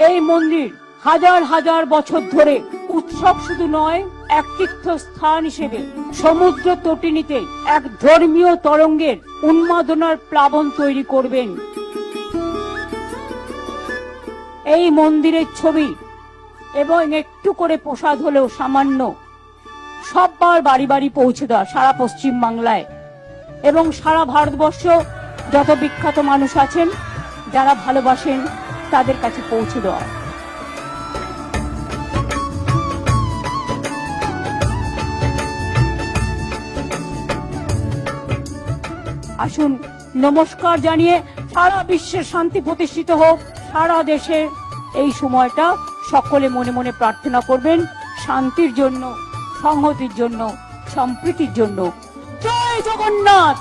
এই মন্দির হাজার হাজার বছর ধরে উৎসব শুধু নয়, এক তীর্থস্থান হিসেবে সমুদ্র তটিনীতে এক ধর্মীয় তরঙ্গের উন্মাদনার প্লাবন তৈরি করবেন। এই মন্দিরের ছবি এবং একটু করে প্রসাদ হলেও সামান্য সববার বাড়ি বাড়ি পৌঁছে দেওয়া সারা পশ্চিম বাংলায় এবং সারা ভারতবর্ষ যত বিখ্যাত মানুষ আছেন যারা ভালোবাসেন তাদের কাছে পৌঁছে দেওয়া। আসুন নমস্কার জানিয়ে সারা বিশ্বের শান্তি প্রতিষ্ঠিত হোক। সারা দেশে এই সময়টা সকলে মনে মনে প্রার্থনা করবেন শান্তির জন্য, সংহতির জন্য, সম্প্রীতির জন্য। জয় জগন্নাথ।